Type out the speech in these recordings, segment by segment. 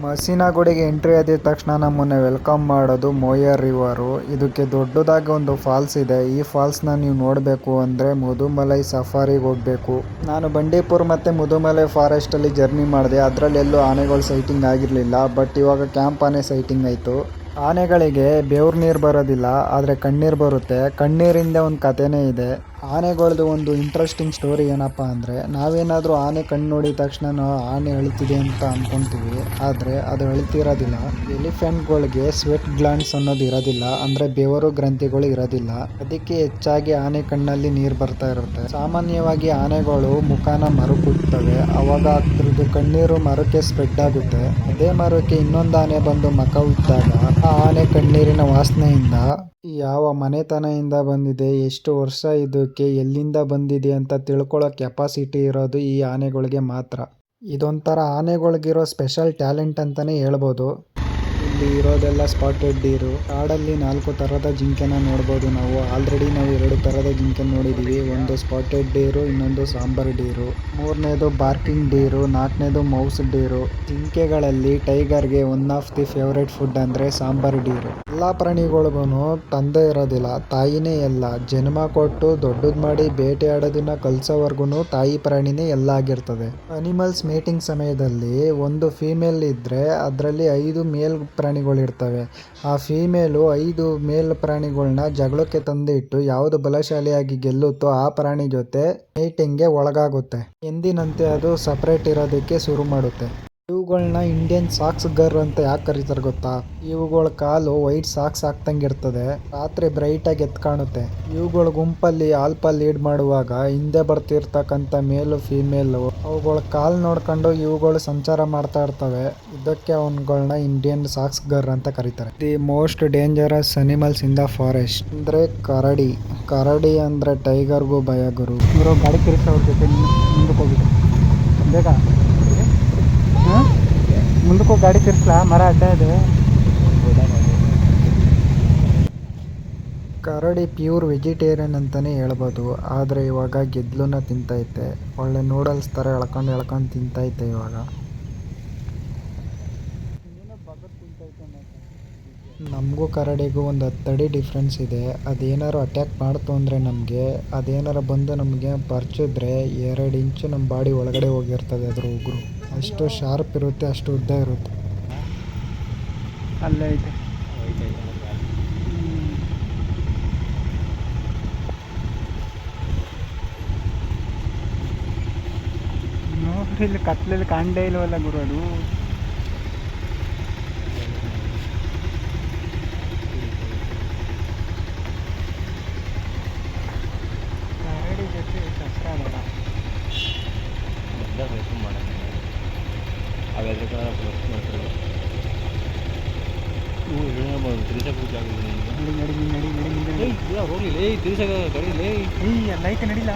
ಮಸೀನಗುಡಿಗೆ entry ಆದ ತಕ್ಷಣ ನಮ್ಮನ್ನು ವೆಲ್ಕಮ್ ಮಾಡೋದು ಮೋಯರ್ ರಿವರು. ಇದಕ್ಕೆ ದೊಡ್ಡದಾಗಿ ಒಂದು ಫಾಲ್ಸ್ ಇದೆ. ಈ ಫಾಲ್ಸ್ನ ನೀವು ನೋಡಬೇಕು ಅಂದರೆ ಮುದುಮಲೈ ಸಫಾರಿಗೆ ಹೋಗಬೇಕು. ನಾನು ಬಂಡೀಪುರ್ ಮತ್ತು ಮುದುಮಲೈ ಫಾರೆಸ್ಟಲ್ಲಿ ಜರ್ನಿ ಮಾಡಿದೆ. ಅದರಲ್ಲೆಲ್ಲೂ ಆನೆಗಳು ಸೈಟಿಂಗ್ ಆಗಿರಲಿಲ್ಲ. ಬಟ್ ಇವಾಗ ಕ್ಯಾಂಪ್ ಆನೆ ಸೈಟಿಂಗ್ ಆಯಿತು. ಆನೆಗಳಿಗೆ ಬೆವ್ರು ನೀರು ಬರೋದಿಲ್ಲ, ಆದರೆ ಕಣ್ಣೀರು ಬರುತ್ತೆ. ಕಣ್ಣೀರಿಂದ ಒಂದು ಕಥೆನೇ ಇದೆ. ಆನೆಗಳದ್ದು ಒಂದು ಇಂಟ್ರೆಸ್ಟಿಂಗ್ ಸ್ಟೋರಿ ಏನಪ್ಪ ಅಂದರೆ, ನಾವೇನಾದರೂ ಆನೆ ಕಣ್ಣು ನೋಡಿದ ತಕ್ಷಣ ಆನೆ ಅಳಿತಿದೆ ಅಂತ ಅಂದ್ಕೊತೀವಿ, ಆದರೆ ಅದು ಅಳಿತಿರೋದಿಲ್ಲ. ಎಲಿಫೆಂಟ್ಗಳಿಗೆ ಸ್ವೆಟ್ ಗ್ಲ್ಯಾಂಡ್ಸ್ ಅನ್ನೋದು ಇರೋದಿಲ್ಲ, ಅಂದರೆ ಬೆವರು ಗ್ರಂಥಿಗಳು ಇರೋದಿಲ್ಲ. ಅದಕ್ಕೆ ಹೆಚ್ಚಾಗಿ ಆನೆ ಕಣ್ಣಲ್ಲಿ ನೀರು ಬರ್ತಾ ಇರುತ್ತೆ. ಸಾಮಾನ್ಯವಾಗಿ ಆನೆಗಳು ಮುಖಾನ ಮರುಕುತ್ತವೆ, ಅವಾಗ ಅದ್ರದ್ದು ಕಣ್ಣೀರು ಮರಕ್ಕೆ ಸ್ಪ್ರೆಡ್ ಆಗುತ್ತೆ. ಅದೇ ಮರಕ್ಕೆ ಇನ್ನೊಂದು ಆನೆ ಬಂದು ಮಖ ಉಜ್ಜಿದಾಗ ಆ ಆನೆ ಕಣ್ಣೀರಿನ ವಾಸನೆಯಿಂದ ಯಾವ ಮನೆತನದಿಂದ ಬಂದಿದೆ, ಎಷ್ಟು ವರ್ಷ ಇದಕ್ಕೆ ಎಲ್ಲಿಂದ ಬಂದಿದೆ ಅಂತ ತಿಳ್ಕೊಳ್ಳೋ ಕೆಪಾಸಿಟಿ ಇರೋದು ಈ ಆನೆಗಳಿಗೆ ಮಾತ್ರ. ಇದೊಂಥರ ಆನೆಗಳಿಗಿರೋ ಸ್ಪೆಷಲ್ ಟ್ಯಾಲೆಂಟ್ ಅಂತಲೇ ಹೇಳ್ಬೋದು. ಇಲ್ಲಿ ಇರೋದೆಲ್ಲ ಸ್ಪಾಟೆಡ್ ಡೀರು. ಕಾಡಲ್ಲಿ 4 ಥರದ ಜಿಂಕೆನ ನೋಡ್ಬೋದು ನಾವು. ಆಲ್ರೆಡಿ ನಾವು 2 ಥರದ ಜಿಂಕೆ ನೋಡಿದ್ದೀವಿ. ಒಂದು ಸ್ಪಾಟೆಡ್ ಡೀರು, ಇನ್ನೊಂದು ಸಾಂಬಾರ್ ಡೀರು. 3ನೇದು ಬಾರ್ಕಿಂಗ್ ಡೀರು, 4ನೇದು ಮೌಸ್ ಡೀರು. ಜಿಂಕೆಗಳಲ್ಲಿ ಟೈಗರ್ಗೆ one of the favourite food ಅಂದರೆ ಸಾಂಬಾರ್ ಡೀರು. ಎಲ್ಲ ಪ್ರಾಣಿಗಳಿಗೂ ತಂದೆ ಇರೋದಿಲ್ಲ, ತಾಯಿನೇ ಎಲ್ಲ. ಜನ್ಮ ಕೊಟ್ಟು ದೊಡ್ಡದು ಮಾಡಿ ಬೇಟೆಯಾಡೋದನ್ನ ಕಲಿಸೋವರೆಗೂ ತಾಯಿ ಪ್ರಾಣಿನೇ ಎಲ್ಲ ಆಗಿರ್ತದೆ. ಅನಿಮಲ್ಸ್ ಮೇಟಿಂಗ್ ಸಮಯದಲ್ಲಿ ಒಂದು ಫೀಮೇಲ್ ಇದ್ದರೆ ಅದರಲ್ಲಿ 5 ಮೇಲ್ ಪ್ರಾಣಿಗಳಿರ್ತವೆ. ಆ ಫೀಮೇಲು 5 ಮೇಲ್ ಪ್ರಾಣಿಗಳನ್ನ ಜಗಳಕ್ಕೆ ತಂದಿಟ್ಟು ಯಾವುದು ಬಲಶಾಲಿಯಾಗಿ ಗೆಲ್ಲುತ್ತೋ ಆ ಪ್ರಾಣಿ ಜೊತೆ ಮೇಟಿಂಗ್ಗೆ ಒಳಗಾಗುತ್ತೆ. ಎಂದಿನಂತೆ ಅದು ಸಪರೇಟ್ ಇರೋದಕ್ಕೆ ಶುರು ಮಾಡುತ್ತೆ. ಇವುಗಳನ್ನ ಇಂಡಿಯನ್ ಸಾಕ್ಸ್ ಗರ್ ಅಂತ ಯಾಕೆ ಕರೀತಾರೆ ಗೊತ್ತಾ? ಇವುಗಳ ಕಾಲು ವೈಟ್ ಸಾಕ್ಸ್ ಹಾಕ್ದಂಗೆ ಇರ್ತದೆ. ರಾತ್ರಿ ಬ್ರೈಟಾಗಿ ಎದ್ದು ಕಾಣುತ್ತೆ. ಇವುಗಳ ಗುಂಪಲ್ಲಿ ಆಲ್ಫಾ ಲೀಡ್ ಮಾಡುವಾಗ ಹಿಂದೆ ಬರ್ತಿರ್ತಕ್ಕಂಥ ಮೇಲು ಫೀಮೇಲು ಅವುಗಳ ಕಾಲು ನೋಡ್ಕೊಂಡು ಇವುಗಳು ಸಂಚಾರ ಮಾಡ್ತಾ ಇರ್ತವೆ. ಇದಕ್ಕೆ ಅವುಗಳನ್ನ ಇಂಡಿಯನ್ ಸಾಕ್ಸ್ ಗರ್ ಅಂತ ಕರೀತಾರೆ. The most dangerous animals in the forest ಅಂದರೆ ಕರಡಿ. ಕರಡಿ ಅಂದರೆ ಟೈಗರ್ಗೂ ಭಯ ಗುರು. ಇವರು ಗಾಡಿ ಕಿರಿಸ ಅವ್ರ ಜೊತೆ ಮುಂದಕ್ಕೆ ಹೋಗಿದ್ರು. ಬೇಗ ಮುಂದಕ್ಕೂ ಗಾಡಿ ತಿರ್ಸ್ಲಾ, ಮರ ಅಡ್ಡ ಇದೆ. ಕರಡಿ ಪ್ಯೂರ್ ವೆಜಿಟೇರಿಯನ್ ಅಂತಲೇ ಹೇಳ್ಬೋದು. ಆದರೆ ಇವಾಗ ಗೆದ್ಲನ್ನ ತಿಂತೈತೆ. ಒಳ್ಳೆ ನೂಡಲ್ಸ್ ಥರ ಎಳ್ಕೊಂಡು ತಿಂತೈತೆ ಇವಾಗ. ನಮಗೂ ಕರಡಿಗೂ ಒಂದು 10 ಅಡಿ ಡಿಫ್ರೆನ್ಸ್ ಇದೆ. ಅದೇನಾರು ಅಟ್ಯಾಕ್ ಮಾಡ್ತು ಅಂದರೆ ಅದೇನಾರು ಬಂದು ನಮಗೆ ಪರ್ಚಿದ್ರೆ 2 ಇಂಚು ನಮ್ಮ ಬಾಡಿ ಒಳಗಡೆ ಹೋಗಿರ್ತದೆ ಅದ್ರ ಉಗುರು. ಅಷ್ಟು ಶಾರ್ಪ್ ಇರುತ್ತೆ, ಅಷ್ಟು ಉದ್ದ ಇರುತ್ತೆ. ಅಲ್ಲೇ ಐತೆ ನೋಡ್ರಿ, ಇಲ್ಲಿ ಕತ್ಲಲ್ಲಿ ಕಾಣಲೇ ಇಲ್ವಲ್ಲ ಗುರು. ಅದು ಕರಡಿ ಜೊತೆ ಶಸ್ತ್ರ ಬೇಡ. ಲೈಕ್ ನಡಿಲ್ಲ,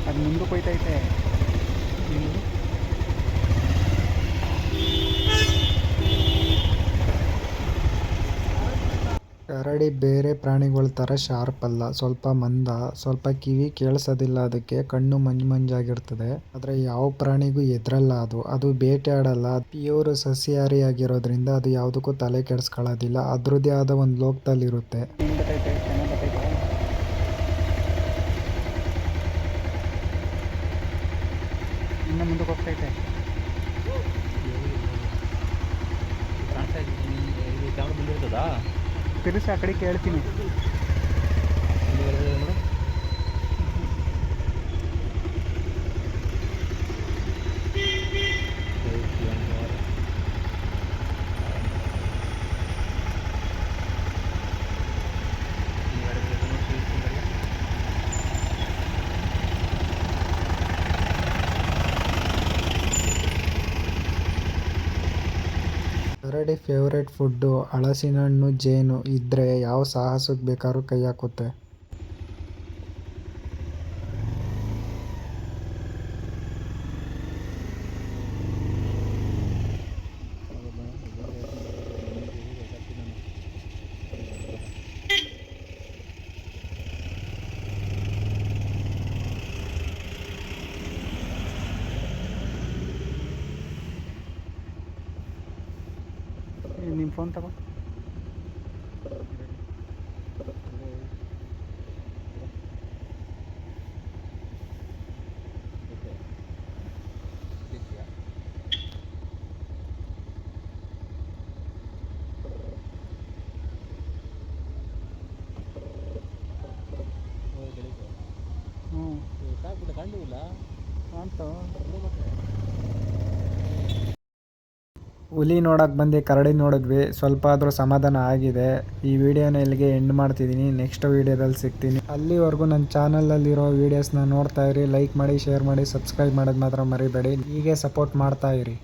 ಅದು ಮುಂದಕ್ಕೆ ಹೋಯ್ತೈತೆ. ಕರಡಿ ಬೇರೆ ಪ್ರಾಣಿಗಳ ಥರ ಶಾರ್ಪ್ ಅಲ್ಲ, ಸ್ವಲ್ಪ ಮಂದ, ಸ್ವಲ್ಪ ಕಿವಿ ಕೇಳಿಸೋದಿಲ್ಲ, ಅದಕ್ಕೆ ಕಣ್ಣು ಮಂಜಾಗಿರ್ತದೆ. ಆದರೆ ಯಾವ ಪ್ರಾಣಿಗೂ ಎದುರಲ್ಲ ಅದು ಬೇಟೆಯಾಡಲ್ಲ. ಪ್ಯೂರ್ ಸಸ್ಯಾಹಾರಿ ಆಗಿರೋದ್ರಿಂದ ಅದು ಯಾವುದಕ್ಕೂ ತಲೆ ಕೆಡಿಸ್ಕೊಳ್ಳೋದಿಲ್ಲ. ಅದ್ರದ್ದೇ ಆದ ಒಂದು ಲೋಕದಲ್ಲಿರುತ್ತೆ. ಇನ್ನು ಮುಂದಕ್ಕೆ ಹೋಗ್ತೈತೆ. ತಿರುಸಿ ಆ ಕಡೆ ಕೇಳ್ತೀನಿ. ಕರಡಿ ಫೇವ್ರೆಟ್ ಫುಡ್ಡು ಹಲಸಿನ ಹಣ್ಣು, ಜೇನು ಇದ್ರೆ ಯಾವ ಸಾಹಸಕ್ಕೆ ಬೇಕಾದ್ರೂ ಕೈ ಹಾಕುತ್ತೆ. ಫೋನ್ ತಗೋ. ಹ್ಞೂ ಕಂಡಿಲ್ಲ ಕಾಣ್ತಾವ. ಹುಲಿ ನೋಡೋಕೆ ಬಂದು ಕರಡಿ ನೋಡಿದ್ವಿ, ಸ್ವಲ್ಪ ಆದರೂ ಸಮಾಧಾನ ಆಗಿದೆ. ಈ ವಿಡಿಯೋನ ಇಲ್ಲಿಗೆ ಎಂಡ್ ಮಾಡ್ತಿದ್ದೀನಿ. ನೆಕ್ಸ್ಟ್ ವೀಡಿಯೋದಲ್ಲಿ ಸಿಗ್ತೀನಿ. ಅಲ್ಲಿವರೆಗೂ ನನ್ನ ಚಾನಲಲ್ಲಿರೋ ವೀಡಿಯೋಸ್ನ ನೋಡ್ತಾ ಇರಿ. ಲೈಕ್ ಮಾಡಿ, ಶೇರ್ ಮಾಡಿ, ಸಬ್ಸ್ಕ್ರೈಬ್ ಮಾಡೋದು ಮಾತ್ರ ಮರಿಬೇಡಿ. ಹೀಗೆ ಸಪೋರ್ಟ್ ಮಾಡ್ತಾ ಇರಿ.